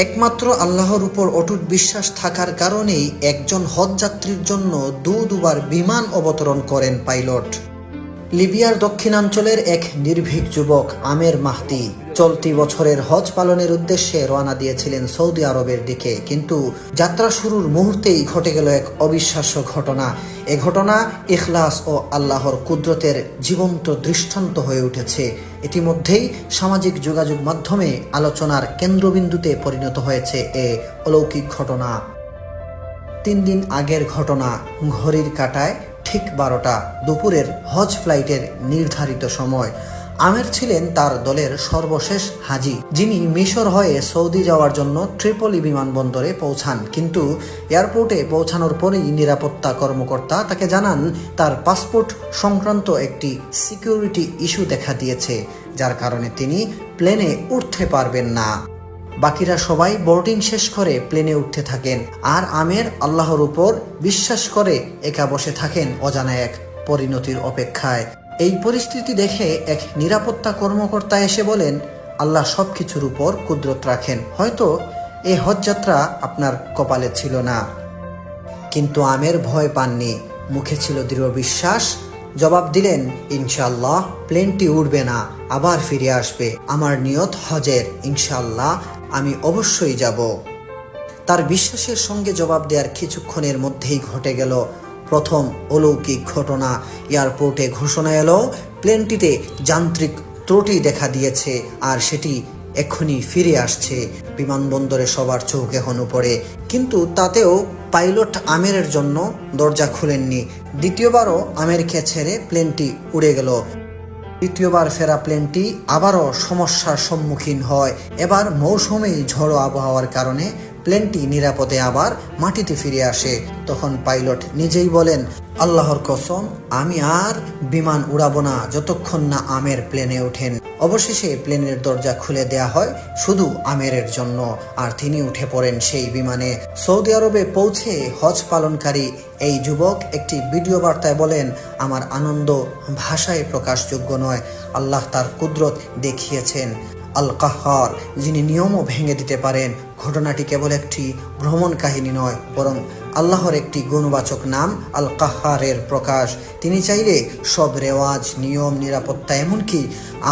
একমাত্র আল্লাহর উপর অটুট বিশ্বাস থাকার কারণেই একজন হজযাত্রীর জন্য দুবার বিমান অবতরণ করেন পাইলট। লিবিয়ার দক্ষিণাঞ্চলের এক নির্ভীক যুবক আমের মাহদি চলতি বছরের হজ পালনের উদ্দেশ্যে রওনা দিয়েছিলেন সৌদি আরবের দিকে, কিন্তু যাত্রা শুরুর মুহূর্তেই ঘটে গেল এক অবিশ্বাস্য ঘটনা। এ ঘটনা ইখলাস ও আল্লাহর কুদরতের জীবন্ত দৃষ্টান্ত হয়ে উঠেছে। ইতিমধ্যেই সামাজিক যোগাযোগ মাধ্যমে আলোচনার কেন্দ্রবিন্দুতে পরিণত হয়েছে এ অলৌকিক ঘটনা। 3 দিন আগের ঘটনা। ঘড়ির কাঁটায় ঠিক 12টা, দুপুরের হজ ফ্লাইটের নির্ধারিত সময়। আমের ছিলেন তার দলের সর্বশেষ হাজি, যিনি মিশর হয়ে সৌদি যাওয়ার জন্য ট্রিপলি বিমানবন্দরে পৌঁছান। কিন্তু এয়ারপোর্টে পৌঁছানোর পরেই নিরাপত্তা কর্মকর্তা তাকে জানান তার পাসপোর্ট সংক্রান্ত একটি সিকিউরিটি ইস্যু দেখা দিয়েছে, যার কারণে তিনি প্লেনে উঠতে পারবেন না। বাকিরা সবাই বোর্ডিং শেষ করে প্লেনে উঠতে থাকেন, আর আমের আল্লাহর উপর বিশ্বাস করে একা বসে থাকেন অজানা এক পরিণতির অপেক্ষায়। এই পরিস্থিতি দেখে এক নিরাপত্তা কর্মকর্তা এসে বলেন, আল্লাহ সবকিছুর উপর কুদরত রাখেন, হয়তো এই হজযাত্রা আপনার কপালে ছিল না। কিন্তু আমের ভয় পাননি, মুখে ছিল দৃঢ় বিশ্বাস। জবাব দিলেন, ইনশাআল্লাহ প্লেনটি উড়বে না, আবার ফিরে আসবে। আমার নিয়ত হজের, ইনশাআল্লাহ আমি অবশ্যই যাব। তার বিশ্বাসের সঙ্গে জবাব দেওয়ার কিছুক্ষণের মধ্যেই ঘটে গেল প্রথম অলৌকিক ঘটনা। এয়ারপোর্টে ঘোষণা এলো প্লেনটিতে যান্ত্রিক ত্রুটি দেখা দিয়েছে, আর সেটি এক্ষুনি ফিরে আসছে। বিমানবন্দরে সবার চোখ এখন উপরে, কিন্তু তাতেও পাইলট আমেরের জন্য দরজা খুলেননি। দ্বিতীয়বারও আমেরকে ছেড়ে প্লেনটি উড়ে গেল। তৃতীয়বার ফেরা প্লেনটি আবারও সমস্যার সম্মুখীন হয়। এবার মৌসুমী ঝড়ো আবহাওয়ার কারণে প্লেনটি নিরাপদে আবার মাটিতে ফিরে আসে। তখন পাইলট নিজেই বলেন, আল্লাহর কসম, আমি আর বিমান উড়াবো না যতক্ষণ না আমের প্লেনে ওঠেন। অবশেষে প্লেনের দরজা খুলে দেয়া হয় শুধু আমেরের জন্য, আর তিনি উঠে পড়েন সেই বিমানে। সৌদি আরবে পৌঁছে হজ পালনকারী এই যুবক একটি ভিডিও বার্তায় বলেন, আমার আনন্দ ভাষায় প্রকাশযোগ্য নয়। আল্লাহ তার কুদরত দেখিয়েছেন। আল কাহ্হার, যিনি নিয়মও ভেঙে দিতে পারেন। ঘটনাটি কেবল একটি ভ্রমণ কাহিনী নয়, বরং আল্লাহর একটি গুণবাচক নাম আল কাহ্হারের প্রকাশ। তিনি চাইলে সব রেওয়াজ, নিয়ম, নিরাপত্তা, এমনকি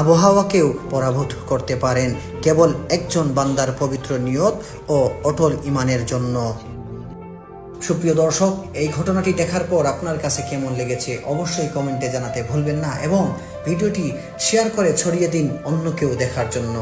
আবহাওয়াকেও পরাভূত করতে পারেন, কেবল একজন বান্দার পবিত্র নিয়ত ও অটল ঈমানের জন্য। সুপ্রিয় দর্শক, এই ঘটনাটি দেখার পর আপনার কাছে কেমন লেগেছে অবশ্যই কমেন্টে জানাতে ভুলবেন না, এবং ভিডিওটি শেয়ার করে ছড়িয়ে দিন অন্য কেউ দেখার জন্য।